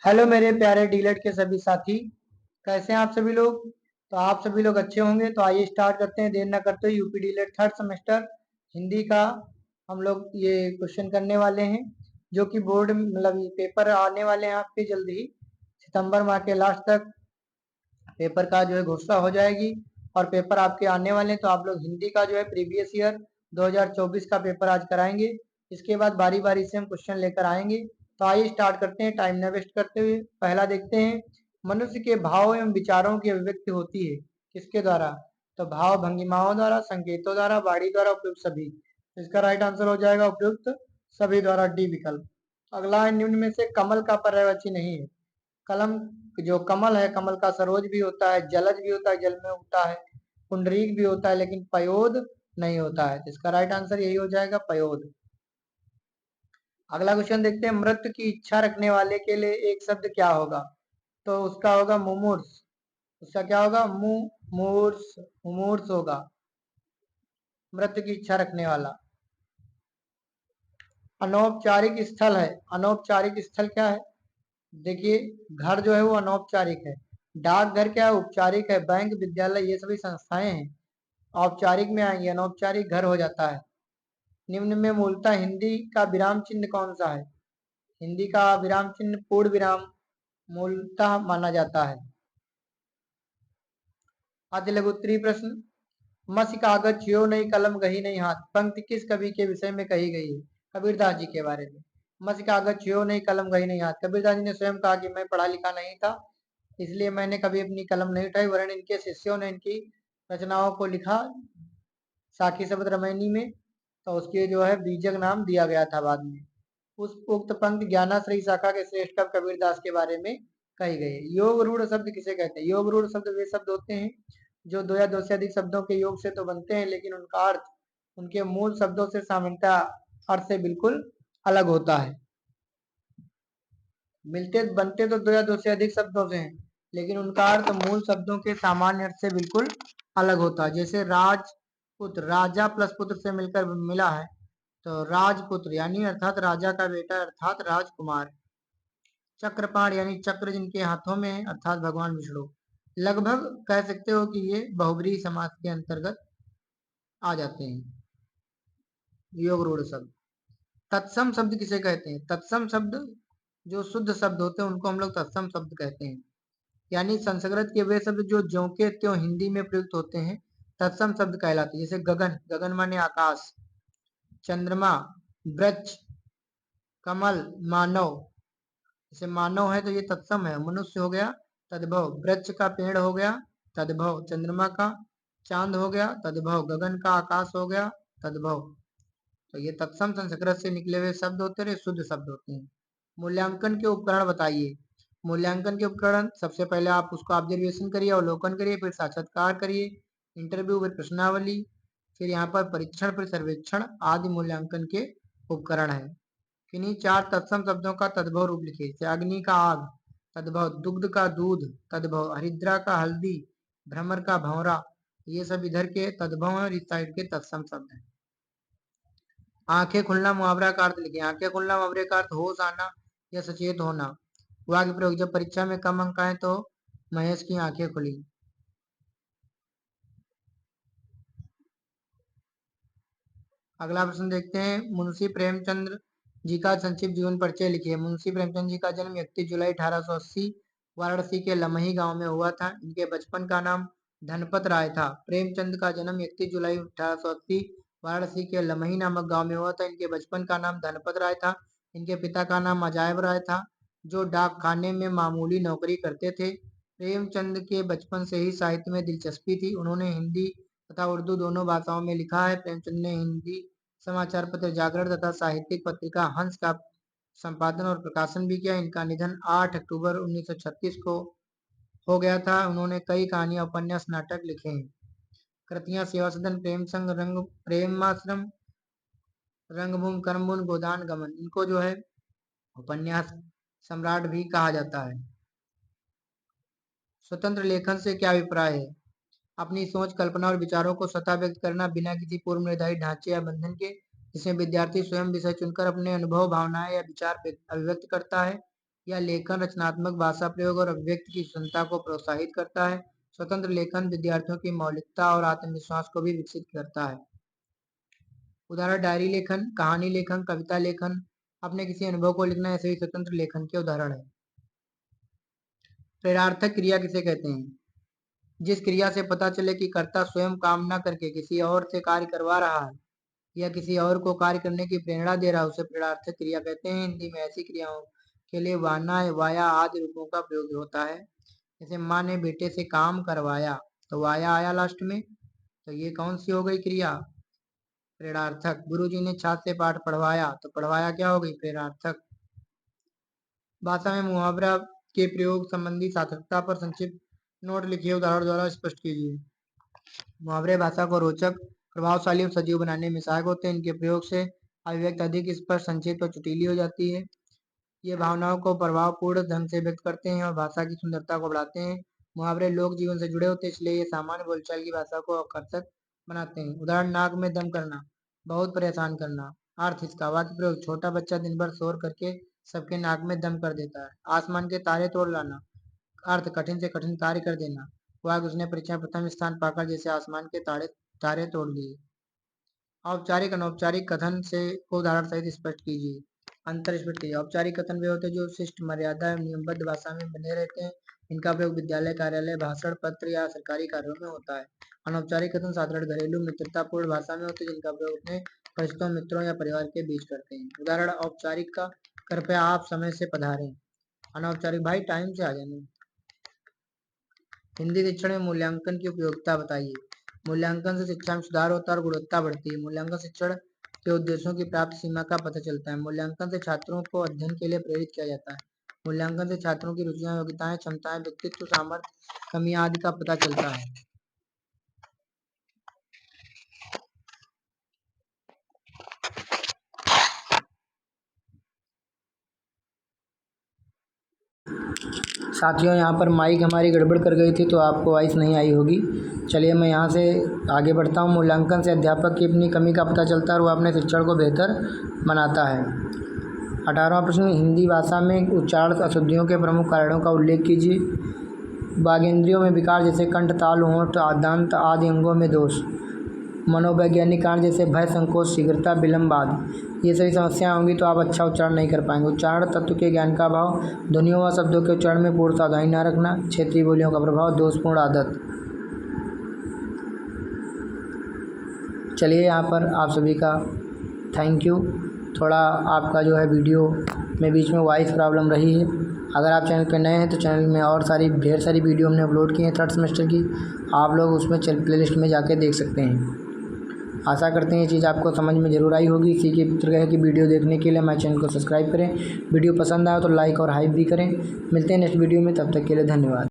Hello मेरे प्यारे डीलेट के सभी साथी। कैसे हैं आप सभी लोग? तो आप सभी लोग अच्छे होंगे। तो आइए स्टार्ट करते हैं, देर ना करते हुए। यूपी डीलेट थर्ड सेमेस्टर हिंदी का हम लोग ये क्वेश्चन करने वाले हैं, जो कि बोर्ड मतलब ये पेपर आने वाले हैं आपके जल्द ही। सितंबर माह के लास्ट तक पेपर का जो है घोषणा हो जाएगी और पेपर आपके आने वाले हैं। तो आप लोग हिंदी का जो है प्रीवियस ईयर 2024 का पेपर आज कराएंगे। इसके बाद बारी बारी से हम क्वेश्चन लेकर आएंगे। तो आइए स्टार्ट करते हैं टाइम न वेस्ट करते हुए। पहला देखते हैं, मनुष्य के भाव एवं विचारों की अभिव्यक्ति होती है किसके द्वारा? तो भाव भंगिमाओं द्वारा, संकेतों द्वारा, वाणी द्वारा, उपयुक्त सभी। तो इसका राइट आंसर हो जाएगा उपयुक्त सभी द्वारा, डी विकल्प। अगला है, निम्न में से कमल का पर्यायवाची नहीं है। कलम जो कमल है, कमल का सरोज भी होता है, जलज भी होता है, जल में उगता है, पुंडरीक भी होता है, लेकिन पयोद नहीं होता है। तो इसका राइट आंसर यही हो जाएगा, पयोद। अगला क्वेश्चन देखते हैं, मृत्यु की इच्छा रखने वाले के लिए एक शब्द क्या होगा? तो उसका होगा मुमूर्ष। उसका क्या होगा? मुमूर्ष। मुमूर्ष होगा मृत्यु की इच्छा रखने वाला। अनौपचारिक स्थल है। अनौपचारिक स्थल क्या है? देखिए, घर जो है वो अनौपचारिक है। डाकघर क्या है? औपचारिक है। बैंक, विद्यालय, ये सभी संस्थाएं हैं, औपचारिक में आएंगे। अनौपचारिक घर हो जाता है। निम्न में मूलतः हिंदी का विराम चिन्ह कौन सा है? हिंदी का विराम चिन्ह पूर्ण विराम मूलतः माना जाता है। आदि लघुत्तरी प्रश्न, मसी कागज छियो नहीं, कलम गही नहीं हाथ, पंक्ति किस कवि के विषय में कही गई है? कबीरदास जी के बारे में। मसी कागज छियो नहीं, कलम गही नहीं हाथ, कबीरदास जी ने स्वयं कहा कि मैं पढ़ा लिखा नहीं था, इसलिए मैंने कभी अपनी कलम नहीं उठाई, वरन इनके शिष्यों ने इनकी रचनाओं को लिखा साखी शब्द रामायणी में। तो उसके जो है बीजक नाम दिया गया था बाद में। उस उक्त पंक्ति ज्ञानाश्रयी शाखा के श्रेष्ठ कवि कबीरदास के बारे में कही गई है। योग रूढ़ शब्द किसे कहते हैं? योग रूढ़ शब्द वे शब्द होते हैं जो दो या दो से अधिक शब्दों के योग से तो बनते हैं, लेकिन उनका अर्थ उनके मूल शब्दों से सामान्यतः अर्थ से बिल्कुल अलग होता है। मिलते बनते तो दो या दो से अधिक शब्दों से हैं, लेकिन उनका अर्थ मूल शब्दों के सामान्य अर्थ से बिल्कुल अलग होता है। जैसे राजपुत्र, राजा प्लस पुत्र से मिलकर मिला है, तो राजपुत्र यानी अर्थात राजा का बेटा अर्थात राजकुमार। चक्रपाण यानी चक्र जिनके हाथों में है अर्थात भगवान विष्णु। लगभग कह सकते हो कि ये बहुब्रीहि समास के अंतर्गत आ जाते हैं योग रूढ़ शब्द। तत्सम शब्द किसे कहते हैं? तत्सम शब्द जो शुद्ध शब्द होते हैं उनको हम लोग तत्सम शब्द कहते हैं, यानी संस्कृत के वे शब्द जो ज्यों के त्यों हिंदी में प्रयुक्त होते हैं तत्सम शब्द कहलाते हैं। जैसे गगन, गगन माने आकाश, चंद्रमा, वृक्ष, कमल, मानव। जैसे मानव है तो ये तत्सम है, मनुष्य हो गया तद्भव, वृक्ष का पेड़ हो गया तद्भव, चंद्रमा का चांद हो गया तद्भव, गगन का आकाश हो गया तद्भव। तो ये तत्सम संस्कृत से निकले हुए शब्द होते हैं, शुद्ध शब्द होते हैं। मूल्यांकन के उपकरण बताइए। मूल्यांकन के उपकरण, सबसे पहले आप उसको ऑब्जर्वेशन करिए, अवलोकन करिए, फिर साक्षात्कार करिए, इंटरव्यू फिर प्रश्नावली, फिर यहाँ पर परीक्षण फिर सर्वेक्षण आदि मूल्यांकन के उपकरण है। किन्हीं चार तत्सम शब्दों का तद्भव रूप लिखिए। जैसे अग्नि का आग तद्भव, दुग्ध का दूध तद्भव, हरिद्रा का हल्दी, भ्रमर का भंवरा, ये सब इधर के तद्भव हैं और इस साइड के तत्सम शब्द हैं। आंखें खुलना मुहावरा का अर्थ लिखिए। आंखें खुलना मुहावरे का अर्थ होश आना या सचेत होना। वाक्य प्रयोग, जब परीक्षा में कम अंक आए तो महेश की आंखें खुली। अगला प्रश्न देखते हैं, मुंशी प्रेमचंद्र जी का संक्षिप्त जीवन परिचय लिखिए। मुंशी प्रेमचंद जी का जन्म 31 जुलाई 1880 वाराणसी के लमही गांव में हुआ था। इनके बचपन का नाम धनपत राय था। प्रेमचंद का जन्म 31 जुलाई 1880 वाराणसी के लमही नामक गांव में हुआ था। इनके बचपन का नाम धनपत राय था। इनके पिता का नाम अजायब राय था, जो डाक खाने में मामूली नौकरी करते थे। प्रेमचंद के बचपन से ही साहित्य में दिलचस्पी थी। उन्होंने हिंदी तथा उर्दू दोनों भाषाओं में लिखा है। प्रेमचंद ने हिंदी समाचार पत्र जागरण तथा साहित्यिक पत्रिका हंस का संपादन और प्रकाशन भी किया। इनका निधन 8 अक्टूबर 1936 को हो गया था। उन्होंने कई कहानियां, उपन्यास, नाटक लिखे हैं। कृतियां, सेवा सदन, प्रेम संग, रंग, प्रेमाश्रम, रंगभूमि, कर्मभूमि, गोदान गमन। इनको जो है उपन्यास सम्राट भी कहा जाता है। स्वतंत्र लेखन से क्या अभिप्राय है? अपनी सोच, कल्पना और विचारों को स्वतः व्यक्त करना बिना किसी पूर्व निर्धारित ढांचे या बंधन के, जिसमें विद्यार्थी स्वयं विषय चुनकर अपने अनुभव, भावनाएं या विचार अभिव्यक्त करता है। यह लेखन, रचनात्मक भाषा प्रयोग और अभिव्यक्ति की क्षमता को प्रोत्साहित करता है। स्वतंत्र लेखन विद्यार्थियों की मौलिकता और आत्मविश्वास को भी विकसित करता है। उदाहरण डायरी लेखन, कहानी लेखन, कविता लेखन, अपने किसी अनुभव को लिखना, ऐसे ही स्वतंत्र लेखन के उदाहरण है। प्रेरणार्थक क्रिया किसे कहते हैं? जिस क्रिया से पता चले कि कर्ता स्वयं काम न करके किसी और से कार्य करवा रहा है या किसी और को कार्य करने की प्रेरणा दे रहा है, उसे प्रेरणार्थक क्रिया कहते हैं। हिंदी में ऐसी क्रियाओं के लिए वाना, वाया आदि रूपों का प्रयोग होता है। जैसे माँ ने बेटे से काम करवाया, तो वाया आया लास्ट में, तो ये कौन सी हो गई क्रिया? प्रेरणार्थक। गुरुजी ने छात्र से पाठ पढ़वाया, तो पढ़वाया क्या हो गई? प्रेरणार्थक। भाषा में मुहावरा के प्रयोग संबंधी सार्थकता पर संक्षिप्त नोट लिखिए, उदाहरण द्वारा स्पष्ट कीजिए। मुहावरे भाषा को रोचक, प्रभावशाली और सजीव बनाने में सहायक होते हैं। इनके प्रयोग से अभिव्यक्ति अधिक स्पष्ट, संक्षिप्त और चुटीली हो जाती है। ये भावनाओं को प्रभावपूर्ण ढंग से व्यक्त करते हैं और भाषा की सुंदरता को बढ़ाते हैं। मुहावरे लोक जीवन से जुड़े होते हैं, इसलिए ये सामान्य बोलचाल की भाषा को आकर्षक बनाते हैं। उदाहरण, नाक में दम करना, बहुत परेशान करना। अर्थ इसका, वाक्य प्रयोग, छोटा बच्चा दिन भर शोर करके सबके नाक में दम कर देता है। आसमान के तारे तोड़ लाना, अर्थ कठिन से कठिन कार्य कर देना। वह उसने परीक्षा में प्रथम स्थान पाकर जैसे आसमान के तारे तोड़ दिए। औपचारिक अनौपचारिक कथन से को उदाहरण सहित स्पष्ट कीजिए। अंतर स्पष्ट कीजिए। औपचारिक कथन वे होते हैं जो शिष्ट, मर्यादा एवं नियमबद्ध भाषा में बने रहते हैं। इनका प्रयोग विद्यालय, कार्यालय, भाषण पत्र या सरकारी कार्यों में होता है। अनौपचारिक कथन साधारण घरेलू मित्रतापूर्ण भाषा में होते हैं, जिनका प्रयोग अपने परिचितों, मित्रों या परिवार के बीच करते हैं। उदाहरण, औपचारिक का, कृपया आप समय से पधारें। अनौपचारिक, भाई टाइम से आ जाना। हिंदी शिक्षण में मूल्यांकन की उपयोगिता बताइए। मूल्यांकन से शिक्षा में सुधार होता है और गुणवत्ता बढ़ती है। मूल्यांकन शिक्षण के उद्देश्यों की प्राप्ति सीमा का पता चलता है। मूल्यांकन से छात्रों को अध्ययन के लिए प्रेरित किया जाता है। मूल्यांकन से छात्रों की रुचियां, योग्यताएं, क्षमताएं, व्यक्तित्व, सामर्थ्य, कमियां आदि का पता चलता है। साथियों, यहाँ पर माइक हमारी गड़बड़ कर गई थी, तो आपको वॉइस नहीं आई होगी। चलिए मैं यहाँ से आगे बढ़ता हूँ। मूल्यांकन से अध्यापक की अपनी कमी का पता चलता है और वह अपने शिक्षण को बेहतर बनाता है। 18वां प्रश्न, हिंदी भाषा में उच्चारण अशुद्धियों के प्रमुख कारणों का उल्लेख कीजिए। वागेंद्रियों में विकार जैसे कंठ, ताल, होंठ, दंत आदि अंगों में दोष। मनोवैज्ञानिक कारण जैसे भय, संकोच, शीघ्रता, विलंब आदि। ये सभी समस्याएं होंगी तो आप अच्छा उच्चारण नहीं कर पाएंगे। उच्चारण तत्व के ज्ञान का अभाव, ध्वनियों व शब्दों के उच्चारण में पूर्ण सावधानी न रखना, क्षेत्रीय बोलियों का प्रभाव, दोषपूर्ण आदत। चलिए यहाँ पर आप सभी का थैंक यू। थोड़ा आपका जो है वीडियो में बीच में वॉइस प्रॉब्लम रही है। अगर आप चैनल पर नए हैं तो चैनल में और ढेर सारी वीडियो हमने अपलोड की हैं थर्ड सेमेस्टर की, आप लोग उसमें प्लेलिस्ट में जाके देख सकते हैं। आशा करते हैं ये चीज़ आपको समझ में ज़रूर आई होगी। इसी के तरह की वीडियो देखने के लिए हमारे चैनल को सब्सक्राइब करें। वीडियो पसंद आए तो लाइक और हाइप भी करें। मिलते हैं नेक्स्ट वीडियो में, तब तक के लिए धन्यवाद।